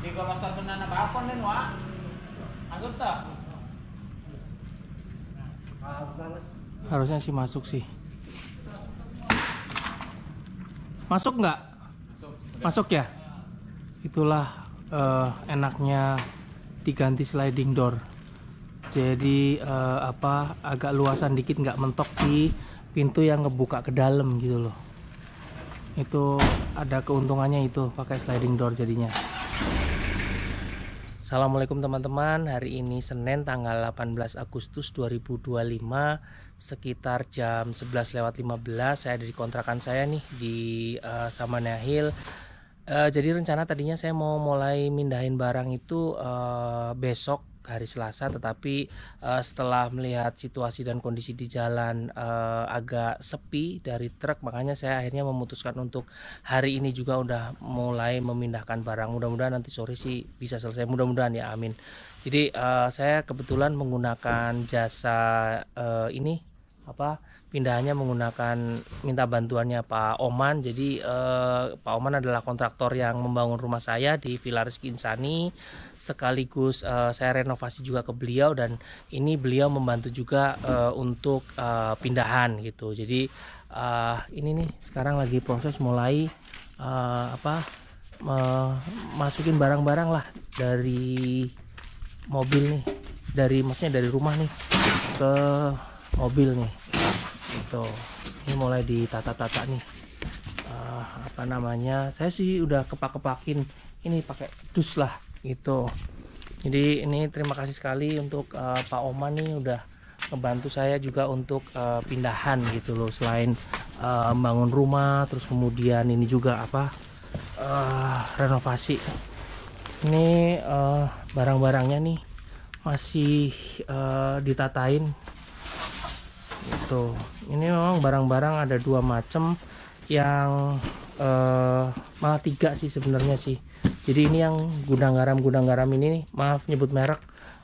Di kalau satu nana bakon din wa. Agak tak. Harusnya sih masuk sih. Masuk nggak? Masuk ya? Itulah enaknya diganti sliding door. Jadi agak luasan dikit, nggak mentok di pintu yang ngebuka ke dalam gitu loh. Itu ada keuntungannya itu pakai sliding door jadinya. Assalamualaikum teman-teman, hari ini Senin tanggal 18 Agustus 2025 sekitar jam 11:15 saya ada di kontrakan saya nih di Samanea Hill. Jadi rencana tadinya saya mau mulai mindahin barang itu besok hari Selasa, tetapi setelah melihat situasi dan kondisi di jalan agak sepi dari truk, makanya saya akhirnya memutuskan untuk hari ini juga udah mulai memindahkan barang. Mudah-mudahan nanti sore sih bisa selesai, mudah-mudahan ya, amin. Jadi saya kebetulan menggunakan jasa ini pindahannya menggunakan minta bantuannya Pak Oman. Jadi Pak Oman adalah kontraktor yang membangun rumah saya di Villa Rizky Insani, sekaligus saya renovasi juga ke beliau, dan ini beliau membantu juga untuk pindahan gitu. Jadi ini nih sekarang lagi proses mulai masukin barang-barang lah dari mobil nih, maksudnya dari rumah nih ke mobil nih gitu. Ini mulai ditata-tata nih, saya sih udah kepak-kepakin ini pakai dus lah gitu. Jadi ini terima kasih sekali untuk Pak Oman nih udah ngebantu saya juga untuk pindahan gitu loh. Selain bangun rumah, terus kemudian ini juga renovasi. Ini barang-barangnya nih masih ditatain gitu. Ini memang barang-barang ada dua macam, yang malah tiga sih sebenarnya sih. Jadi ini yang gudang garam ini nih, maaf nyebut merek,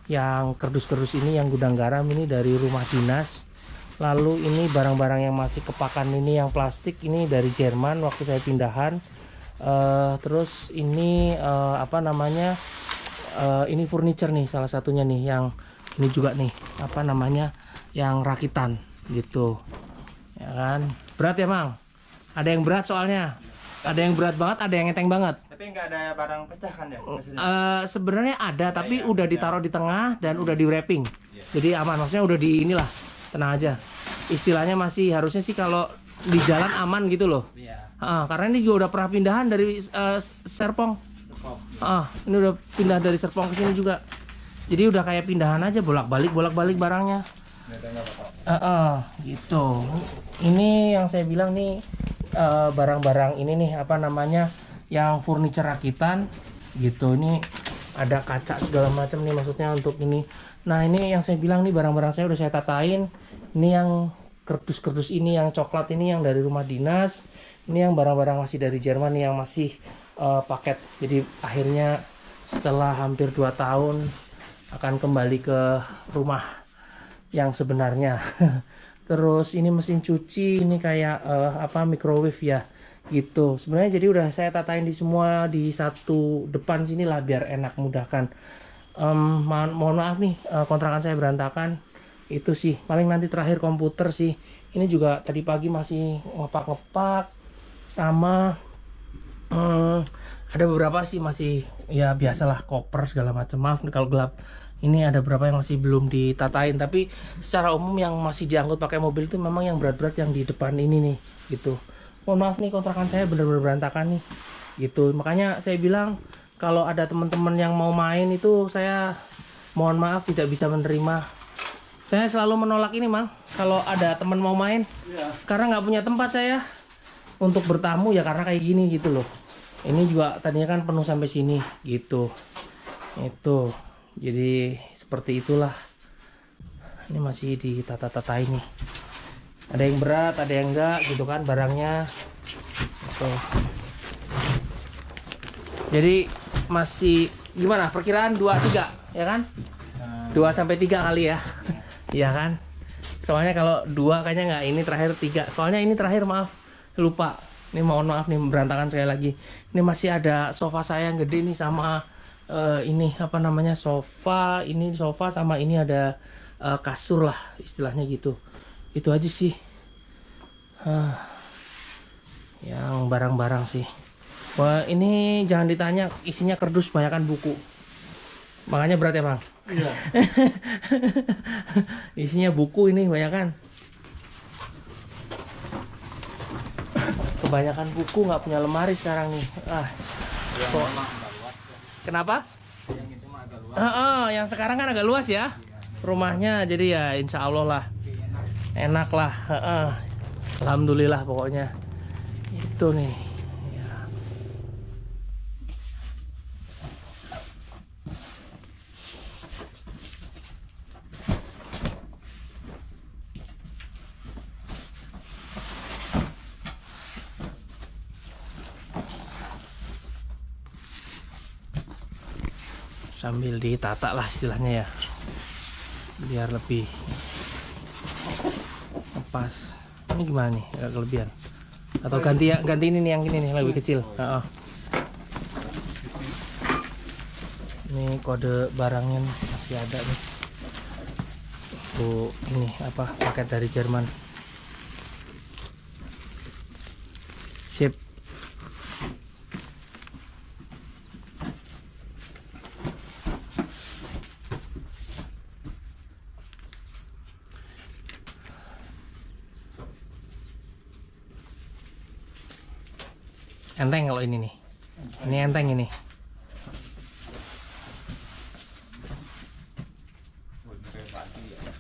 yang kerdus-kerdus ini yang gudang garam ini dari rumah dinas. Lalu ini barang-barang yang masih kepakan ini yang plastik, ini dari Jerman waktu saya pindahan. Terus ini ini furniture nih salah satunya nih, yang ini juga nih yang rakitan gitu ya kan. Berat ya Mang, ada yang berat soalnya, ada yang berat banget, ada yang enteng banget. Tapi nggak ada barang pecah kan ya? Sebenarnya ada, tapi udah ditaruh di tengah dan udah di wrapping, jadi aman, maksudnya udah di inilah, tenang aja istilahnya. Masih harusnya sih kalau di jalan aman gitu loh. Karena ini juga udah pernah pindahan dari Serpong. Ini udah pindah dari Serpong ke sini juga, jadi udah kayak pindahan aja, bolak-balik barangnya. Gitu. Ini yang saya bilang nih, barang-barang ini nih yang furniture rakitan gitu. Ini ada kaca segala macam nih, maksudnya untuk ini. Nah ini yang saya bilang nih, barang-barang saya udah saya tatain. Ini yang kerdus-kerdus ini, yang coklat ini yang dari rumah dinas. Ini yang barang-barang masih dari Jerman nih, yang masih paket. Jadi akhirnya setelah hampir 2 tahun akan kembali ke rumah yang sebenarnya. Terus ini mesin cuci, ini kayak microwave ya gitu. Sebenarnya jadi udah saya tatain di semua di satu depan sini lah, biar enak mudahkan. Mohon maaf nih, kontrakan saya berantakan. Itu sih paling nanti terakhir komputer sih. Ini juga tadi pagi masih ngepak-ngepak, sama ada beberapa sih masih ya biasalah, koper segala macam. Maaf nih kalau gelap. Ini ada beberapa yang masih belum ditatain, tapi secara umum yang masih diangkut pakai mobil itu memang yang berat-berat yang di depan ini nih gitu. Mohon maaf nih, kontrakan saya bener-bener berantakan nih gitu. Makanya saya bilang kalau ada teman-teman yang mau main itu, saya mohon maaf tidak bisa menerima. Saya selalu menolak ini Mang, kalau ada teman mau main, karena nggak punya tempat saya untuk bertamu ya, karena kayak gini gitu loh. Ini juga tadinya kan penuh sampai sini gitu. Itu jadi seperti itulah. Ini masih ditata-tata ini. Ada yang berat, ada yang enggak gitu kan barangnya. Tuh. Jadi masih gimana? Perkiraan 2-3 ya kan? 2-3 kali ya. Iya kan? Soalnya kalau 2 kayaknya nggak, ini terakhir 3. Soalnya ini terakhir, maaf, lupa. Ini mohon maaf nih, berantakan sekali lagi. Ini masih ada sofa saya yang gede nih, sama ini apa namanya, sofa. Ini sofa sama ini ada kasur lah istilahnya gitu. Itu aja sih yang barang-barang sih. Wah, ini jangan ditanya, isinya kardus, banyakan buku. Makanya berat ya Bang? Iya. Isinya buku ini banyakan. Kebanyakan buku, nggak punya lemari sekarang nih. Kenapa? Yang itu mah agak luas. Yang sekarang kan agak luas ya rumahnya, jadi ya insya Allah lah enak lah. Alhamdulillah pokoknya itu nih ya. Sambil ditata lah istilahnya ya, biar lebih pas. Ini gimana nih, agak kelebihan atau ganti ya, ganti ini nih, yang ini nih lebih kecil. Ini kode barangnya nih, masih ada nih. Tuh ini apa, paket dari Jerman. Sip. Enteng kalau ini nih. Ini enteng ini.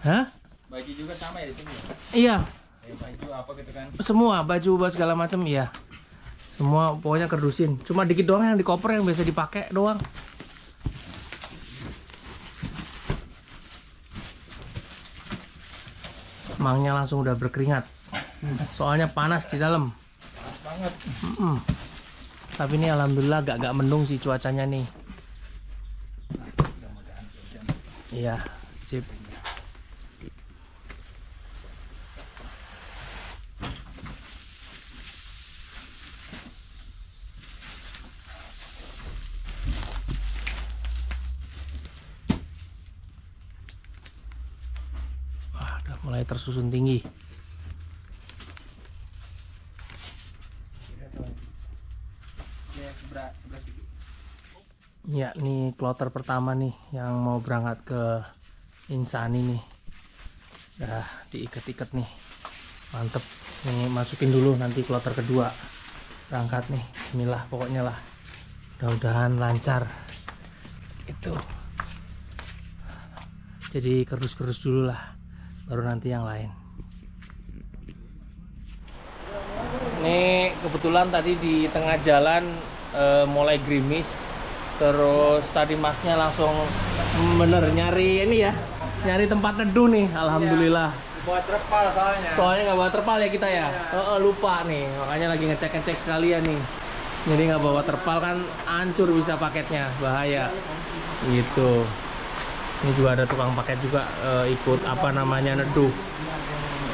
Hah? Baju juga sama ya di sini. Iya. Baju apa gitu kan? Semua baju segala macam iya. Semua pokoknya kardusin. Cuma dikit doang yang di koper yang biasa dipakai doang. Mangnya langsung udah berkeringat. Soalnya panas di dalam. Panas banget. Tapi ini alhamdulillah agak mendung sih cuacanya nih. Iya, sip. Wah, udah mulai tersusun tinggi. Ya, nih kloter pertama nih yang mau berangkat ke Insani nih. Udah diikat-ikat nih. Mantep. Nih masukin dulu, nanti kloter kedua berangkat nih. Bismillah pokoknya lah. Mudah-mudahan lancar. Itu. Jadi kerdus-kerdus dulu lah. Baru nanti yang lain. Ini kebetulan tadi di tengah jalan mulai gerimis. Terus tadi masnya langsung bener nyari ini ya, nyari tempat neduh nih. Alhamdulillah. Buat terpal soalnya nggak bawa terpal ya kita ya. Lupa nih, makanya lagi ngecek sekalian nih. Jadi nggak bawa terpal kan hancur bisa paketnya, bahaya gitu. Ini juga ada tukang paket juga ikut apa namanya neduh.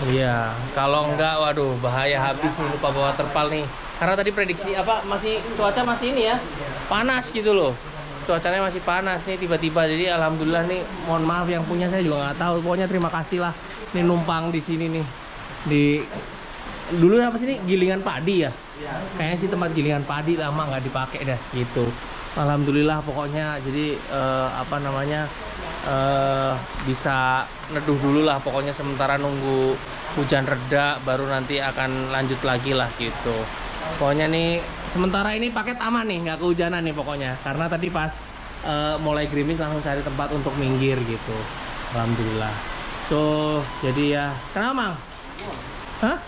Iya, kalau enggak waduh bahaya habis nih, lupa bawa terpal nih. Karena tadi prediksi apa, masih cuaca masih ini ya, panas gitu loh. Cuacanya masih panas nih tiba-tiba. Jadi alhamdulillah nih, mohon maaf yang punya saya juga nggak tahu. Pokoknya terima kasih lah. Nih numpang di sini nih. Di dulu apa sih ini, gilingan padi ya? Kayaknya sih tempat gilingan padi, lama nggak dipakai dah gitu. Alhamdulillah pokoknya. Jadi apa namanya, bisa neduh dulu lah pokoknya, sementara nunggu hujan reda baru nanti akan lanjut lagi lah gitu. Pokoknya nih sementara ini paket aman nih, nggak kehujanan nih pokoknya, karena tadi pas mulai gerimis langsung cari tempat untuk minggir gitu. Alhamdulillah. So jadi ya, kenapa Mang? Hah?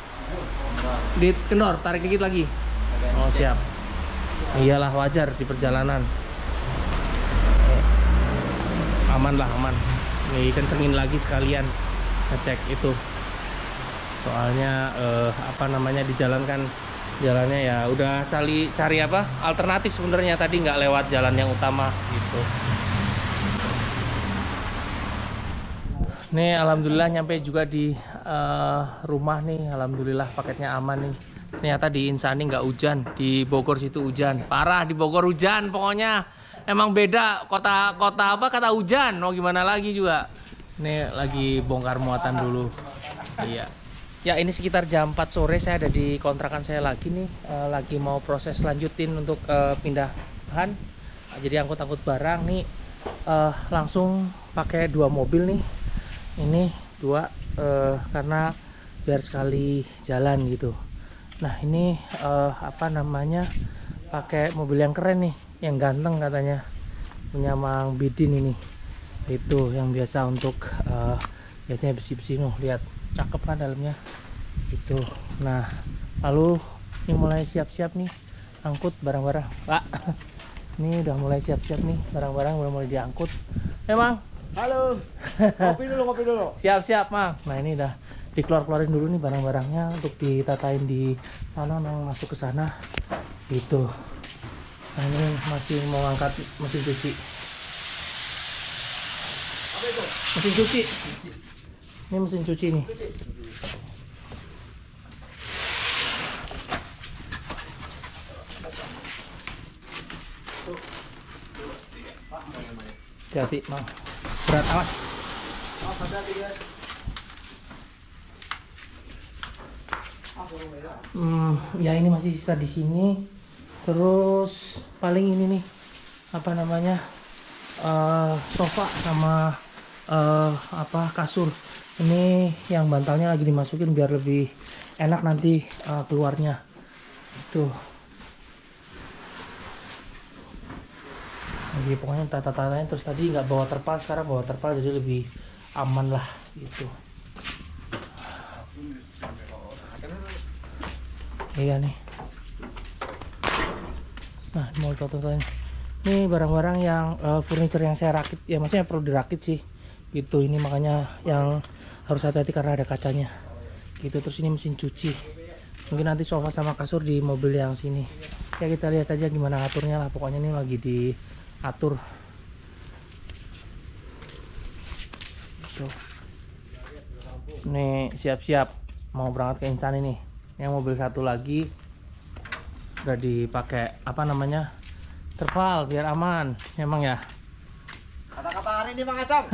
Dikendor, tarik dikit lagi. Oh siap. Iyalah wajar di perjalanan. Aman lah, aman. Nih kencengin lagi sekalian ngecek itu. Soalnya apa namanya, di jalan kan jalannya ya udah cari apa alternatif sebenarnya, tadi nggak lewat jalan yang utama gitu. Nih alhamdulillah nyampe juga di rumah nih. Alhamdulillah paketnya aman nih. Ternyata di Insani nggak hujan, di Bogor situ hujan. Parah di Bogor hujan pokoknya. Emang beda kota apa kata hujan. Mau gimana lagi juga. Ini lagi bongkar muatan dulu. Iya. Ya ini sekitar jam 4 sore saya ada di kontrakan saya lagi nih. Lagi mau proses lanjutin untuk pindah bahan. Jadi angkut-angkut barang nih. Langsung pakai 2 mobil nih. Ini 2 karena biar sekali jalan gitu. Nah ini apa namanya, pakai mobil yang keren nih, yang ganteng katanya, punya Mang Bidin ini. Itu yang biasa untuk biasanya besi-besi. Lihat cakep kan dalamnya itu. Nah lalu ini mulai siap-siap nih angkut barang-barang, Pak. Ini udah mulai siap-siap nih, barang-barang udah mulai diangkut. Mang. Halo. Kopi dulu. Siap-siap, Mang. Nah ini udah dikeluarin dulu nih barang-barangnya untuk ditatain di sana, Mang, masuk ke sana gitu. Nah ini masih mau angkat mesin cuci. Apa itu? Mesin cuci. Ini mesin cuci nih. Hati-hati, Mang. Berat, awas. Hati-hati, guys. Ya ini masih sisa di sini. Terus paling ini nih apa namanya, sofa sama apa kasur. Ini yang bantalnya lagi dimasukin biar lebih enak nanti keluarnya. Tuh. Jadi pokoknya tata-tatanya, terus tadi nggak bawa terpal, sekarang bawa terpal jadi lebih aman lah gitu. Iya nih. Nah mau tonton ini barang-barang yang furniture yang saya rakit, ya maksudnya perlu dirakit sih gitu. Ini makanya yang harus hati-hati karena ada kacanya gitu. Terus ini mesin cuci, mungkin nanti sofa sama kasur di mobil yang sini. Ya kita lihat aja gimana aturnya lah, pokoknya ini lagi diatur. So. Nih siap-siap mau berangkat ke Insan ini. Yang mobil satu lagi udah dipakai apa namanya, terpal biar aman. Emang ya Kata-kata hari ini Mang Acong.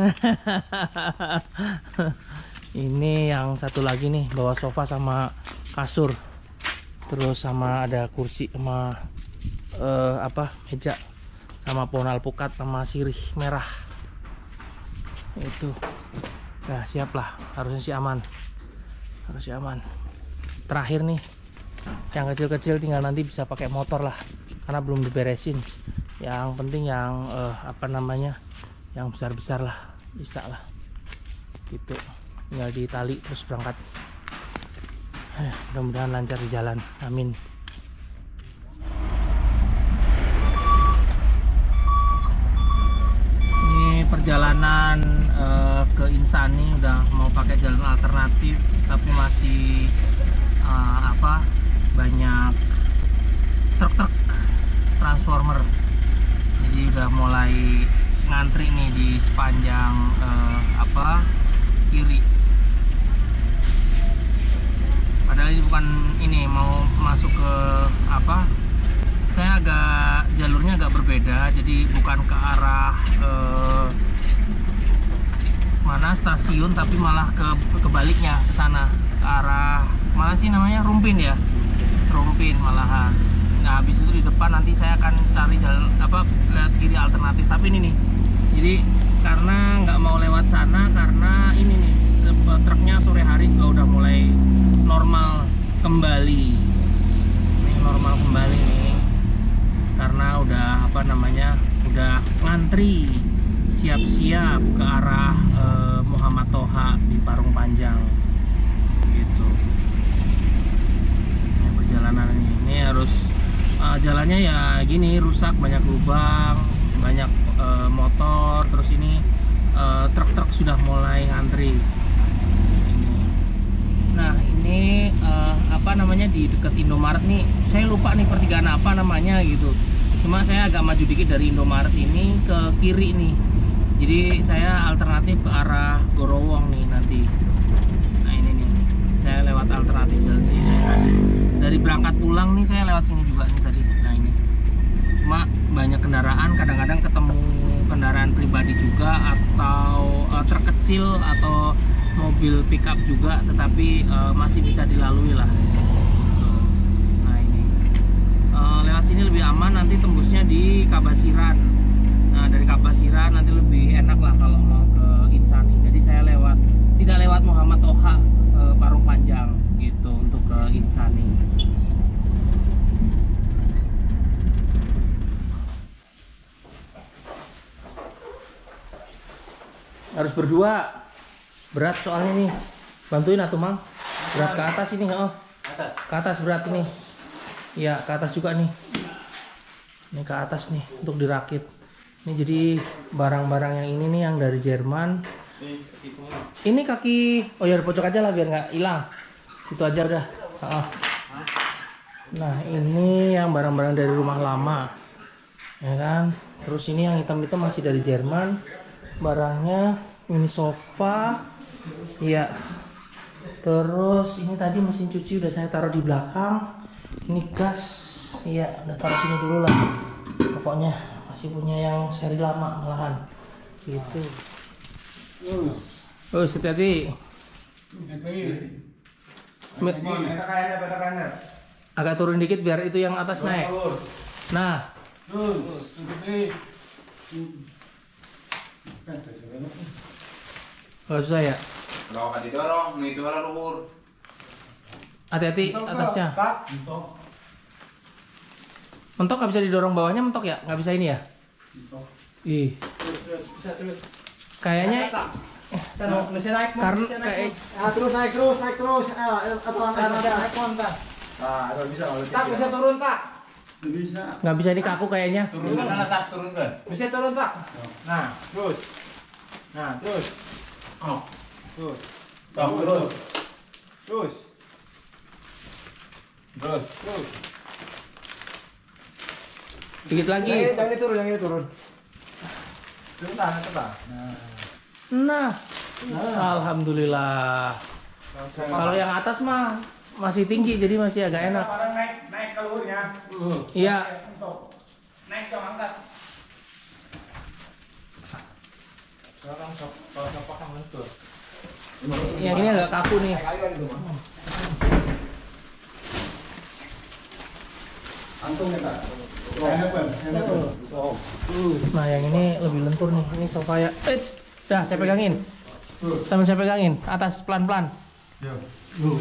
Ini yang satu lagi nih bawa sofa sama kasur, terus sama ada kursi sama apa meja sama pohon alpukat sama sirih merah itu. Nah siap lah, harusnya sih aman, harusnya aman. Terakhir nih yang kecil-kecil tinggal nanti bisa pakai motor lah karena belum diberesin. Yang penting yang apa namanya, yang besar-besar lah bisa lah gitu, tinggal ditali terus berangkat. Mudah-mudahan lancar di jalan, amin. Ini perjalanan ke Insani udah mau pakai jalan alternatif tapi masih apa, banyak truk-truk transformer, jadi udah mulai ngantri nih di sepanjang apa kiri. Padahal ini bukan ini mau masuk ke apa, saya agak jalurnya agak berbeda, jadi bukan ke arah mana stasiun tapi malah kebaliknya ke sana, ke arah mana sih namanya, Rumpin ya, Rumpin malahan. Nah habis itu di depan nanti saya akan cari jalan apa, lihat kiri alternatif. Tapi ini nih, jadi karena nggak mau lewat sana karena ini nih truknya sore hari juga udah mulai normal kembali. Ini normal kembali nih karena udah apa namanya, udah ngantri siap-siap ke arah Muhammad Toha di Parung Panjang gitu. Ini perjalanan ini harus jalannya ya gini, rusak, banyak lubang, banyak motor. Terus ini truk-truk sudah mulai ngantri. Nah ini apa namanya, di dekat Indomaret nih, saya lupa nih pertigaan apa namanya gitu. Cuma saya agak maju dikit dari Indomaret ini ke kiri nih. Jadi saya alternatif ke arah Gorowong nih nanti. Nah ini nih, saya lewat alternatif jalan sini. Dari berangkat pulang nih saya lewat sini juga nih tadi. Nah ini, cuma cuma banyak kendaraan, kadang-kadang ketemu kendaraan pribadi juga atau truk kecil atau mobil pickup juga, tetapi masih bisa dilalui lah. Nah ini lewat sini lebih aman, nanti tembusnya di Kabasiran. Nah dari Kabasiran nanti lebih enak lah kalau mau ke Insani. Jadi saya tidak lewat Muhammad Toha Parung Panjang gitu untuk ke Insani. Harus berdua, berat soalnya nih. Bantuin atuh Mang, berat ke atas ini. Ke atas berat ini. Ya ke atas juga nih. Ini ke atas nih untuk dirakit. Ini jadi barang-barang yang ini nih yang dari Jerman. Ini kaki, oh ya pojok aja lah biar nggak hilang. Itu aja udah. Nah ini yang barang-barang dari rumah lama, ya kan. Terus ini yang hitam-hitam masih dari Jerman. Barangnya ini sofa, iya. Terus ini tadi mesin cuci udah saya taruh di belakang. Ini gas, iya udah taruh sini dulu lah. Pokoknya masih punya yang seri lama malahan, gitu. Oh, hati-hati. Agak turun dikit biar itu yang atas naik. Nah. Gak susah ya? Kalau akan didorong, itu arah luhur. Hati-hati atasnya. Mentok nggak bisa didorong bawahnya, mentok ya? Nggak bisa ini ya? Ih. Kayaknya karena kayak terus naik terus. Bisa turun tak? Bisa. Nggak bisa ini kaku kayaknya. Turun ke sana tak, turun ke. Bisa turun tak? Nah, terus. Oh, Terus. Dikit lagi. Yang ini turun. Turun tak? Nah. Alhamdulillah. Kalau yang atas mah masih tinggi jadi masih agak enak. Naik ke luhurnya. Iya. Naik dong, angkat. Sekarang kalau pakai lentur. Yang ini agak kaku nih. Nah yang ini lebih lentur nih. Ini sofa ya. Dah saya pegangin. Sambil saya pegangin. Atas pelan-pelan.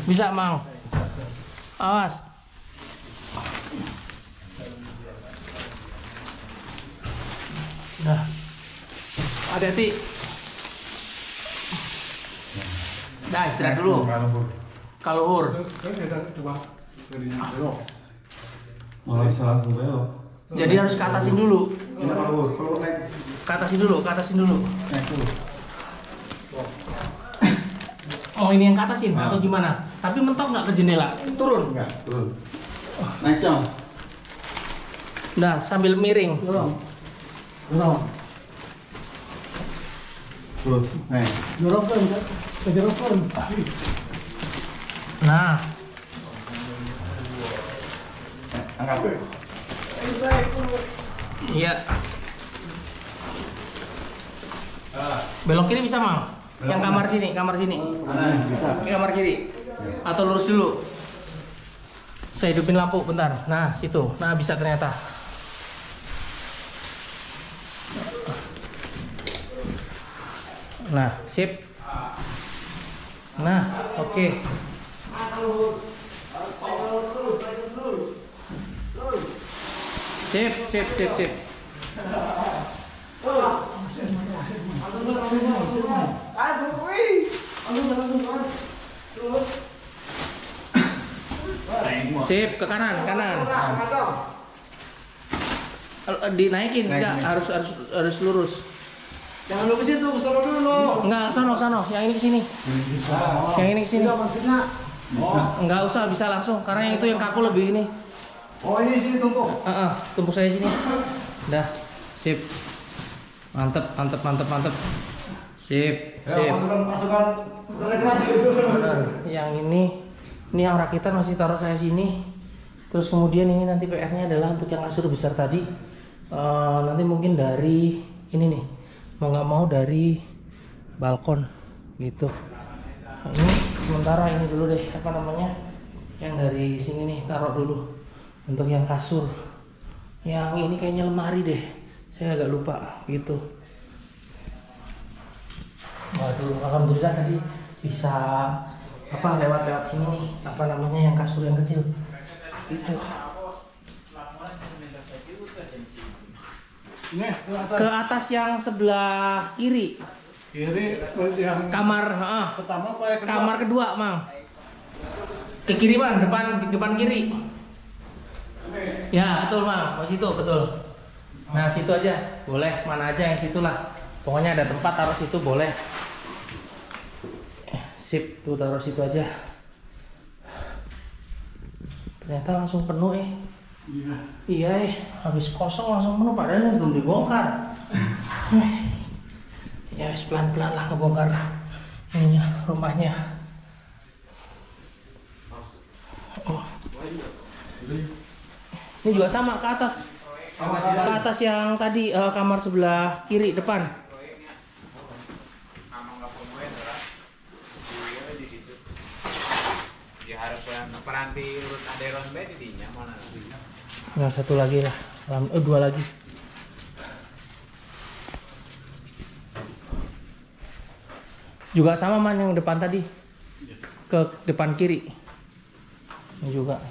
Bisa Mang. Awas. Nah. Hati-hati. Dah istirahat dulu. Kaluhur. Jadi harus ke atasin dulu. Ke atasin dulu. Oh ini yang ke atasin atau gimana? Tapi mentok nggak ke jendela? Turun. Naik dong. Nah sambil miring. Dorong. Nah. Angkat. Iya. Belok kiri bisa Mang? Yang kamar sini. Bisa. Ke kamar kiri. Atau lurus dulu. Saya hidupin lampu bentar. Nah situ. Nah bisa ternyata. Nah sip. Nah oke. Sip. Sip ke kanan. Dinaikin enggak harus lurus. Jangan lu ke situ, ke sono dulu. Enggak, sono. Yang ini ke sini. Yang ini ke sini. Enggak usah, bisa langsung karena yang itu yang kaku lebih ini. Oh, ini sini tumpuk. Tumpuk saya sini. Dah. Sip. Mantep. Sip. Masukkan keras gitu. Benar. Yang ini yang rakitan masih taruh saya sini. Terus kemudian ini nanti PR-nya adalah untuk yang kasur besar tadi. Nanti mungkin dari ini nih, mau nggak mau dari balkon gitu. Nah, ini sementara ini dulu deh, apa namanya, yang dari sini nih taruh dulu. Untuk yang kasur, yang ini kayaknya lemari deh, saya agak lupa gitu. Waduh, alhamdulillah tadi bisa apa lewat sini nih, apa namanya, yang kasur yang kecil itu. Ke atas yang sebelah kiri yang kamar, pertama apa yang kedua? kamar kedua, Mang. Ke kiri, Bang, depan kiri. Ya betul, Mang, oh situ betul. Nah situ aja boleh, mana aja yang situ lah, pokoknya ada tempat taruh situ boleh. Sip, tuh taruh situ aja. Ternyata langsung penuh Iya habis kosong langsung penuh, padahal belum dibongkar. Ya pelan-pelan lah ngebongkar ininya, rumahnya. Ini juga sama ke atas. Ke atas yang tadi, kamar sebelah kiri depan. Nah satu lagi lah, dua lagi. Juga sama, Man, yang depan tadi, ke depan kiri. Ini juga.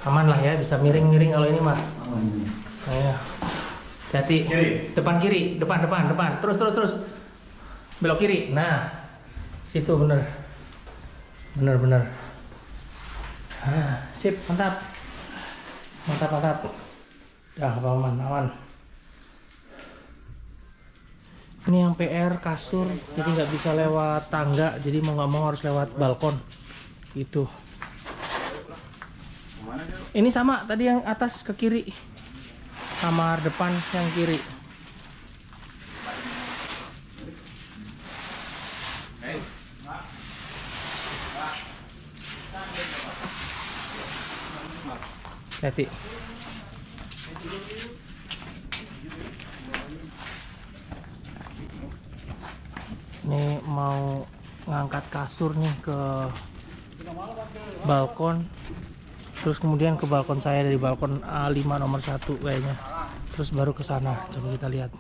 Aman lah ya, bisa miring-miring kalau ini mah. Nah, ya. Hati, depan kiri, depan, terus, belok kiri. Nah, situ bener. Sip, mantap. Dah, aman. Ini yang PR kasur, jadi nggak bisa lewat tangga, jadi mau nggak mau harus lewat balkon, gitu. Ini sama tadi yang atas ke kiri, kamar depan yang kiri. Hati. Ini mau ngangkat kasur nih ke balkon, terus kemudian ke balkon saya, dari balkon A5 nomor 1 kayaknya, terus baru ke sana. Coba kita lihat,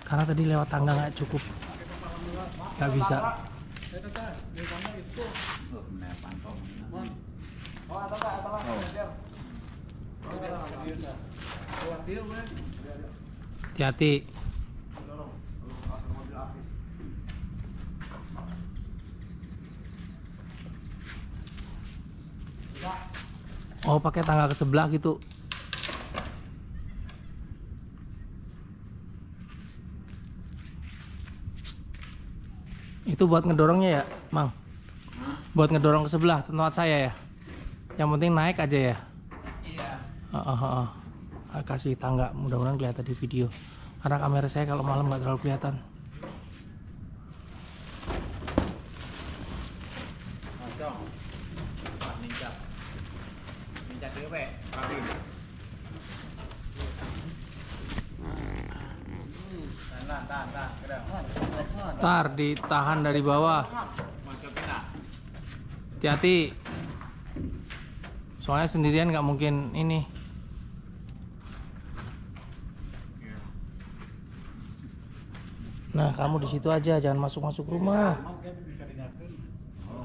karena tadi lewat tangga nggak cukup, nggak bisa. Hati-hati. Oh, pakai tangga ke sebelah gitu. Itu buat ngedorongnya ya, Mang? Buat ngedorong ke sebelah tempat saya ya. Yang penting naik aja ya. Iya. Kasih tangga, mudah-mudahan kelihatan di video. Karena kamera saya kalau malam nggak terlalu kelihatan. Ntar ditahan dari bawah. Hati-hati. Soalnya sendirian nggak mungkin ini. Nah, kamu di situ aja, jangan masuk rumah.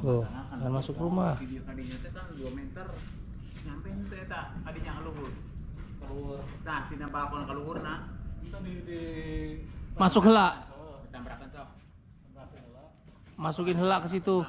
Tuh, jangan masuk rumah. Masuk hela. Masukin hela ke situ.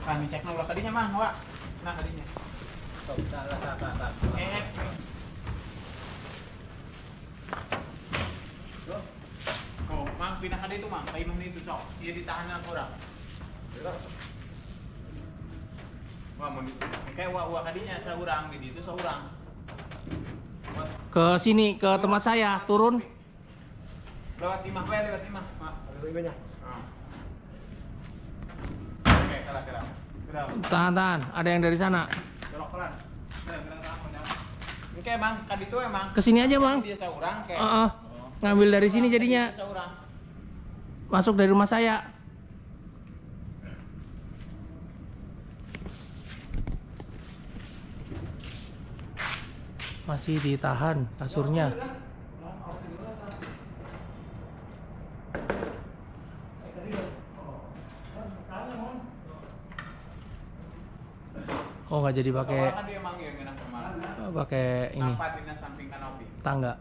Kami cek nolak tadinya, Mang, Wak. Nah, tadinya. Oh, Mang, pindah ke itu mang, kayak itu sok. Dia ditahan sama orang. Wah, mau kayak wah kadinya seorang di situ seorang. Ke sini, ke tempat saya, turun. Lewat timah, lewat timah. Lebihnya. Oke, kalah. Tahan. Ada yang dari sana. Belok pelan. Oke, Bang. Kan itu emang. Kesini aja, Bang. Dia seorang kayak. Ngambil dari sini jadinya. Seorang. Masuk dari rumah saya. Masih ditahan kasurnya. Oh, nggak jadi pakai Kan dia emang yang enak kemarin. pakai ini Nampak di samping kanopi. tangga.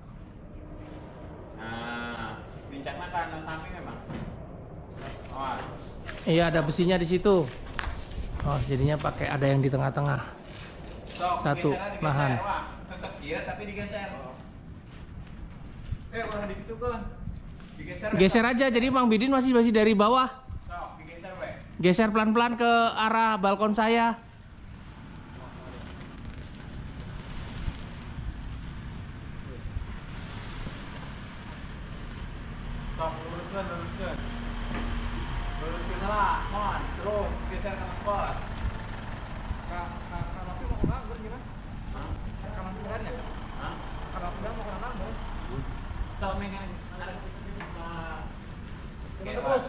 Nah, pincaknya kan samping emang. Oh, Iya, ada besinya di situ. Oh, jadinya pakai ada yang di tengah-tengah. sok, Satu, digeser, nahan. Wah, tetap kira tapi digeser. Udah gitu kan. Digeser. Geser aja, jadi Mang Bidin masih dari bawah. Sok, digeser we. Geser pelan-pelan ke arah balkon saya. Sok, luruskan. Luruskan lah, mohon. Terus geser ke kos. Kanopi mau kemana? Gimana? Hah? Kanopi kan ya? Hah? Kanopi mau kemana? Sok, mengen. Terus.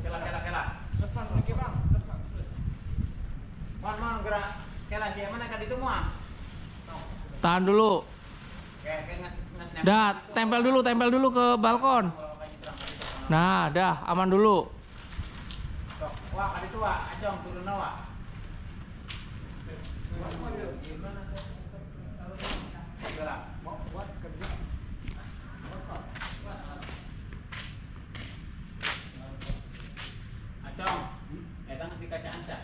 Kela. Depan lagi bang. Mohon gerak. Kela siapa mana kan itu muah? Tahan dulu. Dah, tempel dulu ke balkon. Nah, dah, aman dulu. Wah, kan itu wah, acong turun wah. Gerak. Acong, datang si kaca anda.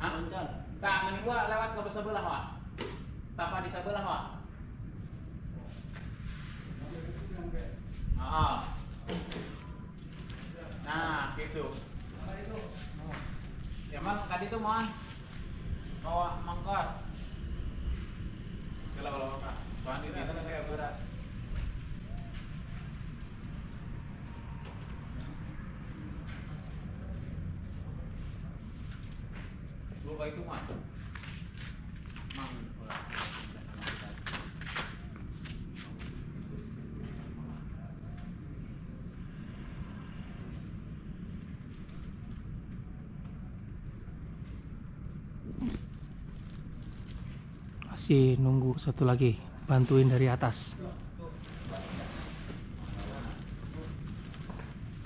Hah? Kak, mending gua lewat ke sebelah wah. Tapa di sebelah wah. Nah, gitu. Ya mas, tadi tuh mohon bawa mangkos. Kalau kak, soalnya di sana saya berat. Lupa itu mah. Mang. Masih nunggu satu lagi, bantuin dari atas.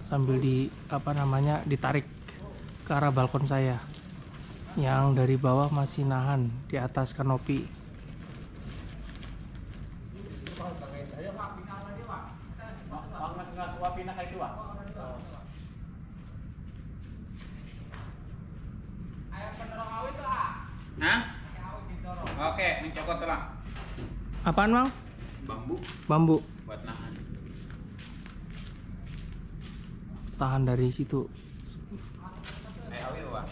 Sambil ditarik ke arah balkon saya. Yang dari bawah masih nahan di atas kanopi. Hah? Oke, mencokot telah. Apaan, Mang? Bambu Bambu. buat nahan. Tahan dari situ. Awi wah.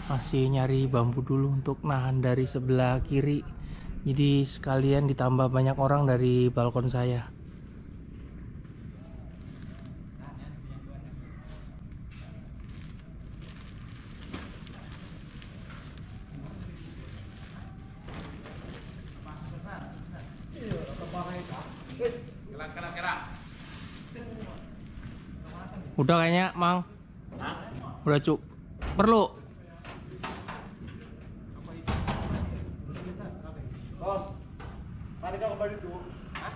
Masih nyari bambu dulu untuk nahan dari sebelah kiri. Jadi sekalian ditambah banyak orang dari balkon saya. Kira. Udah kayaknya, Mang. Hah? Udah cuk. Perlu. Bos, tadi kau kembali tuh. Hah?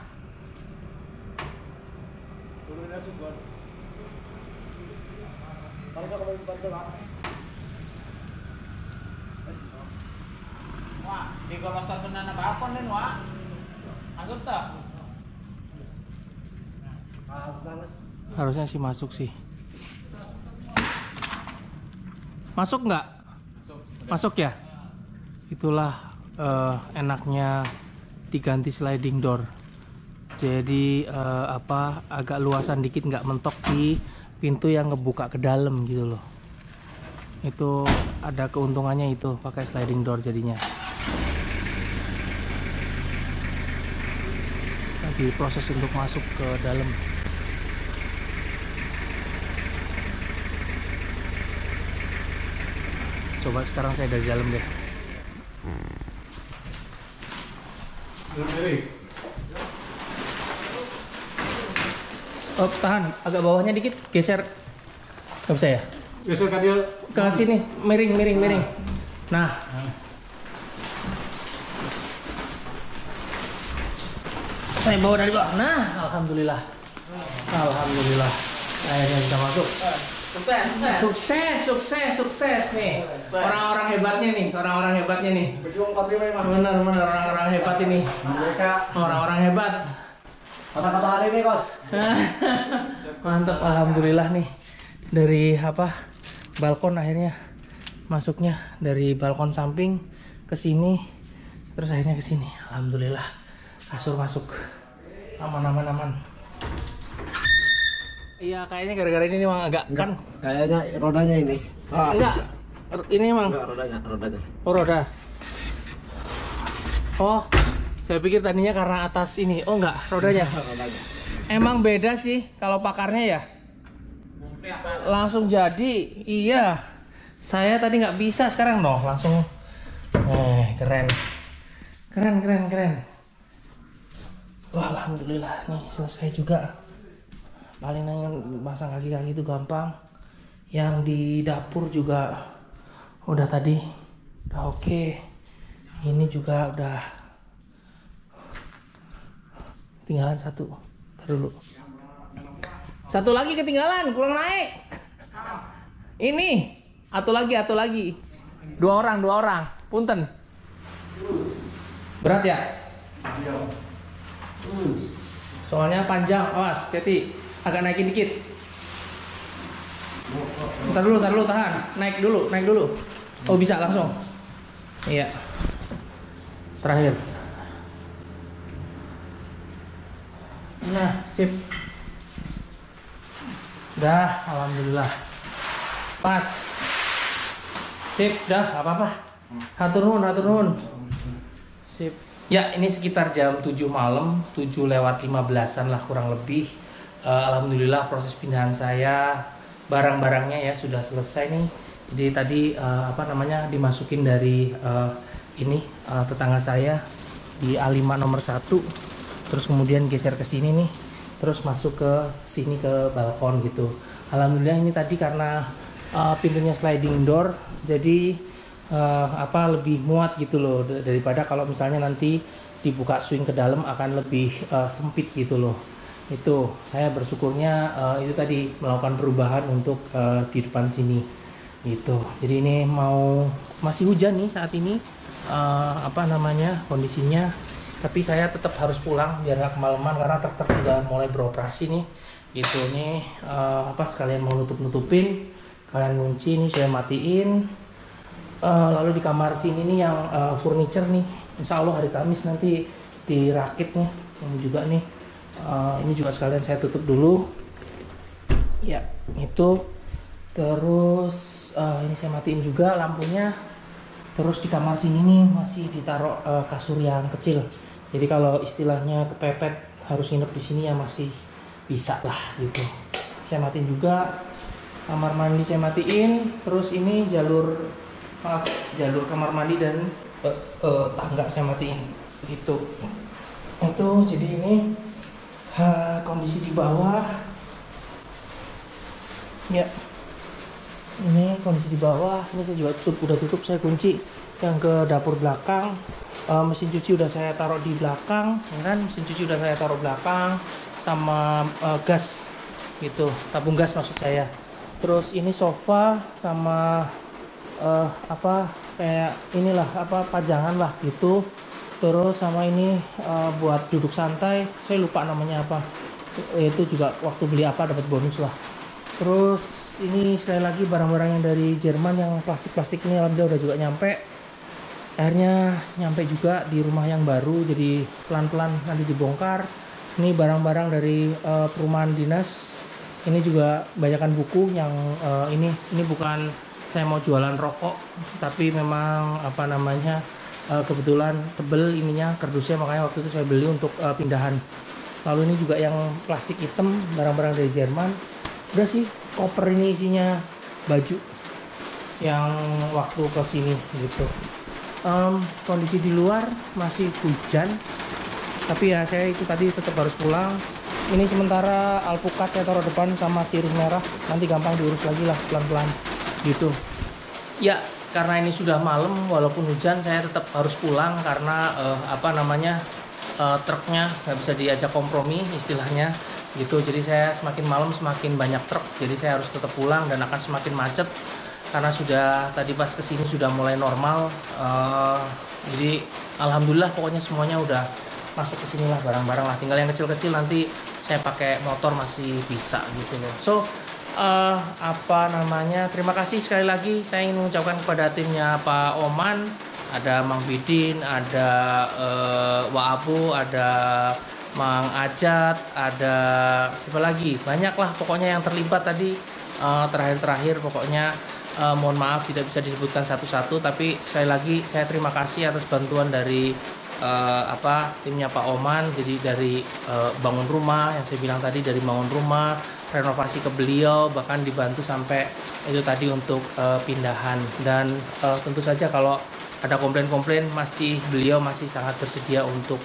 Turunin aja buat. Tadi kau kembali tuh lah. Wah, di golosan benana balkon den wah. Anggap tak? Harusnya sih masuk sih. Masuk nggak? Masuk ya? Itulah enaknya diganti sliding door. Jadi agak luasan dikit, nggak mentok di pintu yang ngebuka ke dalam gitu loh. Itu ada keuntungannya itu pakai sliding door jadinya. Lagi proses untuk masuk ke dalam. Coba sekarang saya dari dalam deh. Oh, tahan, agak bawahnya dikit, geser. Gak bisa ya? Geser kan dia Ke sini, miring. Nah. Saya bawa dari bawah. Nah, alhamdulillah. Alhamdulillah. Akhirnya bisa masuk. Sukses nih. Orang-orang hebatnya nih. berjuang 45 memang. Bener orang-orang hebat ini. Mereka Orang-orang hebat. kata-kata hari ini, Bos. Mantap, alhamdulillah nih. Dari balkon akhirnya masuknya dari balkon samping ke sini, terus akhirnya ke sini. Alhamdulillah. Kasur masuk. Aman. Iya, kayaknya gara-gara ini memang agak kan. Kayaknya rodanya ini. Enggak. Ini emang Enggak rodanya. oh, roda. Oh, saya pikir tadinya karena atas ini. Oh enggak, rodanya. Rodanya. Emang beda sih kalau pakarnya ya. Langsung jadi. Iya. Saya tadi nggak bisa, sekarang dong langsung. Keren. Wah, alhamdulillah nih selesai juga. Paling pasang kaki-kaki itu gampang. Yang di dapur juga udah tadi udah oke. Ini juga udah tinggalan satu. Ntar dulu. Satu lagi ketinggalan, kurang naik. Ini satu lagi. Dua orang. Punten. Berat ya? Soalnya panjang, awas, hati. Agak naikin dikit. Ntar dulu, tahan. Naik dulu. Oh, bisa langsung. Iya. Terakhir. Nah, sip. Dah, alhamdulillah. Pas. Sip, dah, gak apa-apa. Hatur nuhun. Sip. Ya, ini sekitar jam 7 malam, 7:15-an lah kurang lebih. Alhamdulillah proses pindahan saya, barang-barangnya ya sudah selesai nih. Jadi tadi dimasukin dari tetangga saya di A5 nomor 1. Terus kemudian geser ke sini nih. Terus masuk ke sini ke balkon gitu. Alhamdulillah ini tadi karena pintunya sliding door, jadi lebih muat gitu loh daripada kalau misalnya nanti dibuka swing ke dalam akan lebih sempit gitu loh. Itu saya bersyukurnya itu tadi melakukan perubahan untuk di depan sini gitu. Jadi ini masih hujan nih saat ini kondisinya, tapi saya tetap harus pulang biar nggak kemalaman karena truk sudah mulai beroperasi nih gitu. Nih sekalian mau nutupin, kalian kunci nih, saya matiin. Lalu di kamar sini nih yang furniture nih, insya Allah hari Kamis nanti dirakit nih. Ini juga nih, ini juga sekalian saya tutup dulu. Ya, itu. Terus ini saya matiin juga lampunya. Terus di kamar sini nih masih ditaruh kasur yang kecil. Jadi kalau istilahnya kepepet harus nginep di sini ya masih bisa lah gitu. Saya matiin juga. Kamar mandi saya matiin. Terus ini jalur kamar mandi dan tangga saya matiin. Itu jadi ini kondisi di bawah. Ya. Ini kondisi di bawah. Ini saya juga udah tutup, saya kunci. Yang ke dapur belakang, mesin cuci udah saya taruh di belakang, ya kan? Mesin cuci udah saya taruh belakang, sama gas gitu, tabung gas maksud saya. Terus ini sofa sama kayak inilah pajangan lah gitu. Terus sama ini buat duduk santai, saya lupa namanya apa. itu juga waktu beli apa dapat bonus lah. Terus ini sekali lagi barang-barang yang dari Jerman yang plastik-plastik ini alhamdulillah udah juga nyampe. Akhirnya nyampe juga di rumah yang baru, jadi pelan-pelan nanti dibongkar. Ini barang-barang dari perumahan dinas. Ini juga banyakkan buku yang ini bukan saya mau jualan rokok, tapi memang apa namanya kebetulan tebel ininya kardusnya, makanya waktu itu saya beli untuk pindahan. Lalu ini juga yang plastik hitam, barang-barang dari Jerman. Udah sih, koper ini isinya baju yang waktu ke sini gitu. Kondisi di luar masih hujan, tapi ya saya itu tadi tetap harus pulang. Ini sementara alpukat saya taruh depan sama sirih merah, nanti gampang diurus lagi lah pelan-pelan gitu. Ya karena ini sudah malam, walaupun hujan saya tetap harus pulang karena apa namanya truknya nggak bisa diajak kompromi istilahnya gitu. Jadi saya semakin malam semakin banyak truk, jadi saya harus tetap pulang dan akan semakin macet karena sudah tadi pas kesini sudah mulai normal. Jadi alhamdulillah pokoknya semuanya udah masuk ke sini lah, barang-barang lah, tinggal yang kecil-kecil nanti saya pakai motor masih bisa gitu loh. So apa namanya, terima kasih sekali lagi saya ingin mengucapkan kepada timnya Pak Oman, ada Mang Bidin, ada Wak Abu, ada Mang Ajat, ada siapa lagi, banyak lah pokoknya yang terlibat tadi. Terakhir pokoknya mohon maaf tidak bisa disebutkan satu-satu, tapi sekali lagi saya terima kasih atas bantuan dari timnya Pak Oman. Jadi dari bangun rumah yang saya bilang tadi, dari bangun rumah, renovasi ke beliau, bahkan dibantu sampai itu tadi untuk pindahan. Dan tentu saja kalau ada komplain-komplain beliau masih sangat bersedia untuk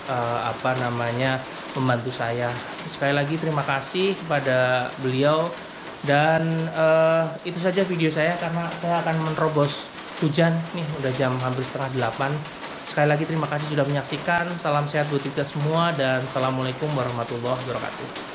membantu saya. Sekali lagi terima kasih kepada beliau. Dan itu saja video saya karena saya akan menerobos hujan nih, udah jam hampir setengah 8. Sekali lagi terima kasih sudah menyaksikan. Salam sehat buat kita semua dan assalamualaikum warahmatullahi wabarakatuh.